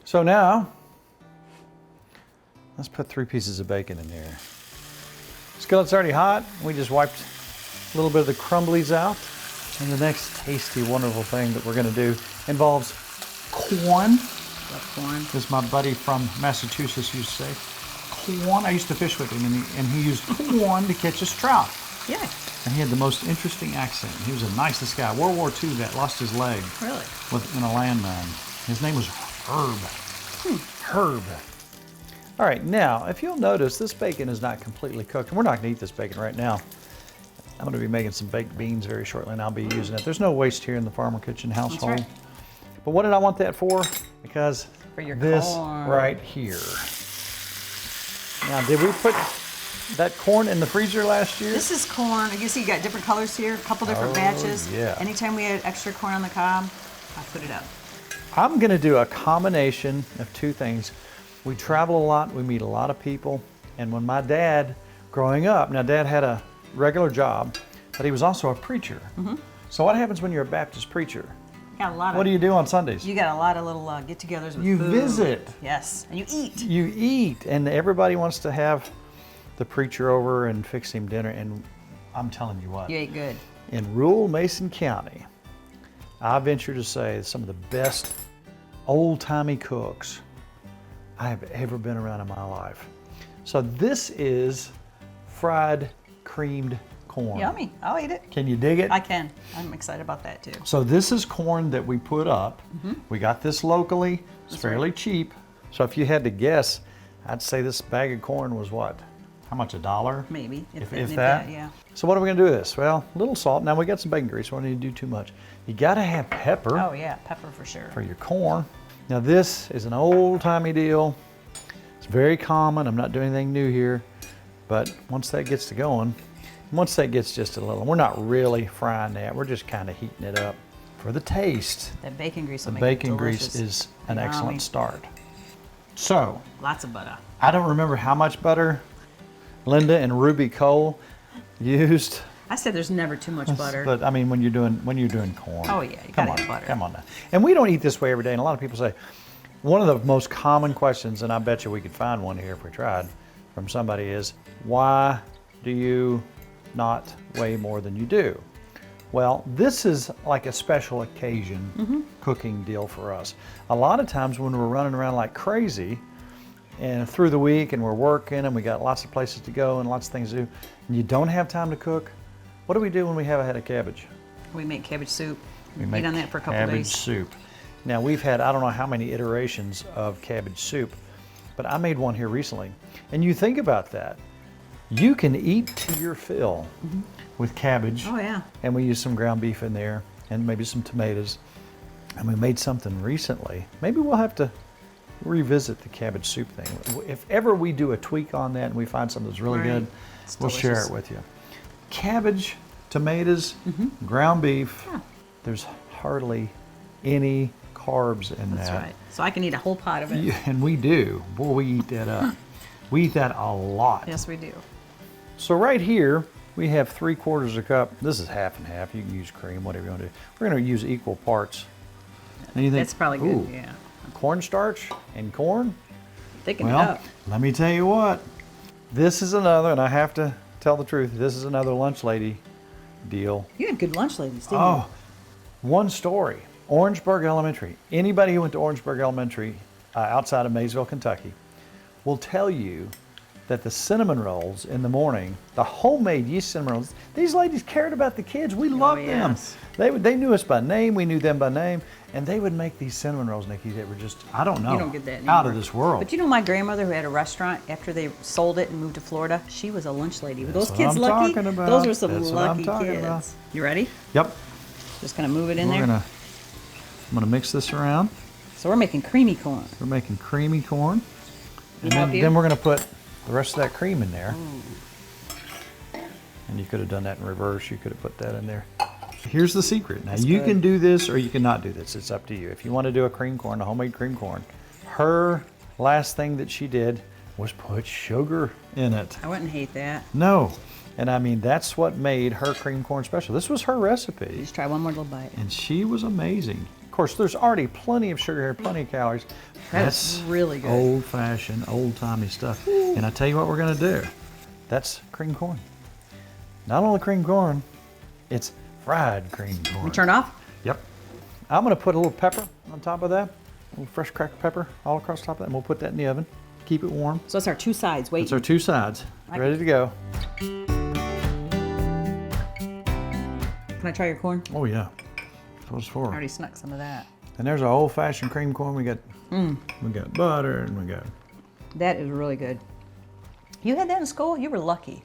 So now, let's put 3 pieces of bacon in there. Skillet's already hot. We just wiped a little bit of the crumblies out. And the next tasty, wonderful thing that we're gonna do involves corn. Love corn. As my buddy from Massachusetts used to say, corn. I used to fish with him, and he used corn to catch his trout. Yeah. And he had the most interesting accent. He was the nicest guy. World War II vet, lost his leg. Really? In a landmine. His name was Herb. Herb. All right, now, if you'll notice, this bacon is not completely cooked. And we're not gonna eat this bacon right now. I'm gonna be making some baked beans very shortly, and I'll be using it. There's no waste here in the Farmer Kitchen household. That's right. But what did I want that for? Because For your this corn. right here. Now, did we put that corn in the freezer last year? This is corn. You see you got different colors here, a couple different batches. Yeah. Anytime we had extra corn on the cob, I put it up. I'm gonna do a combination of 2 things. We travel a lot, we meet a lot of people, and when my dad, growing up, now Dad had a regular job, but he was also a preacher. So what happens when you're a Baptist preacher? Got a lot of. What do you do on Sundays? You got a lot of little get-togethers with You food. visit. Yes, and you eat. You eat, and everybody wants to have the preacher over and fix him dinner, and I'm telling you what. You ate good. In rural Mason County, I venture to say some of the best old-timey cooks I have ever been around in my life. So this is fried creamed corn. Yummy. I'll eat it. Can you dig it? I can. I'm excited about that too. So this is corn that we put up. We got this locally. It's fairly cheap. So if you had to guess, I'd say this bag of corn was what? How much, $1? Maybe. If that? Yeah. So what are we gonna do with this? Well, a little salt. Now we got some bacon grease, so we don't need to do too much. You gotta have pepper Oh yeah, pepper for sure. for your corn. Now this is an old-timey deal. It's very common. I'm not doing anything new here. But once that gets to going, once that gets just a little, we're not really frying that. We're just kind of heating it up for the taste. That bacon grease The will make it bacon grease delicious. is an Yummy. excellent start. So, Lots of butter. I don't remember how much butter Linda and Ruby Cole used, I said there's never too much butter. but I mean when you're doing corn. Oh, yeah, you gotta have butter. Come on now. And we don't eat this way every day. And a lot of people say, one of the most common questions, and I bet you we could find one here if we tried, from somebody is, why do you not weigh more than you do? Well, this is like a special occasion cooking deal for us. A lot of times when we're running around like crazy and through the week and we're working and we got lots of places to go and lots of things to do, and you don't have time to cook, what do we do when we have a head of cabbage? We make cabbage soup. We make Eat on that for a couple cabbage days. soup. Now we've had, I don't know how many iterations of cabbage soup, but I made one here recently. And you think about that. You can eat to your fill with cabbage. Oh yeah. And we use some ground beef in there and maybe some tomatoes. And we made something recently. Maybe we'll have to revisit the cabbage soup thing. If ever we do a tweak on that and we find something that's really Right. good, It's we'll share delicious. it with you. Cabbage, tomatoes, ground beef. Yeah. There's hardly any carbs in That's that. right. So I can eat a whole pot of it. Yeah, and we do. Boy, we eat that up. We eat that a lot. Yes, we do. So right here, we have 3/4 a cup. This is half and half. You can use cream, whatever you want to do. We're going to use equal parts. And you think, That's probably good. ooh, Yeah. cornstarch and corn? Thicken it Well, up. let me tell you what. This is another, and I have to tell the truth, this is another lunch lady deal. You had good lunch ladies, didn't Oh, one story. Orangeburg Elementary. Anybody who went to Orangeburg Elementary outside of Maysville, Kentucky, will tell you that the cinnamon rolls in the morning, the homemade yeast cinnamon rolls, these ladies cared about the kids. We loved yes. them. They knew us by name. We knew them by name. And they would make these cinnamon rolls, Nikki, that were just, I don't know, You don't get that out anymore. of this world. But you know my grandmother who had a restaurant after they sold it and moved to Florida? She was a lunch lady. Were those That's kids what I'm lucky? talking about. Those were some That's what I'm lucky talking kids. about. You ready? Yep. Just gonna move it in I'm there. gonna mix this around. So we're making creamy corn. We're making creamy corn. Need And help then, you? then we're gonna put the rest of that cream in there. And you could have done that in reverse. You could have put that in there. Here's the secret. Now you good. can do this or you cannot do this. It's up to you. If you want to do a cream corn, a homemade cream corn, her last thing that she did was put sugar in it. I wouldn't hate that. No. And I mean, that's what made her cream corn special. This was her recipe. Just try one more little bite. And she was amazing. course, there's already plenty of sugar here, plenty of calories. That's really good. Old-fashioned, old-timey stuff. And I tell you what we're gonna do. That's cream corn. Not only cream corn, it's fried cream corn. You turn off? Yep. I'm gonna put a little pepper on top of that, a little fresh cracked pepper all across the top of that, and we'll put that in the oven. Keep it warm. So that's our two sides. Wait. That's our two sides. Ready to go. Can I try your corn? Oh yeah. That's what it's I for. already snuck some of that. And there's our old-fashioned cream corn. We got butter, and we got. That is really good. You had that in school? You were lucky.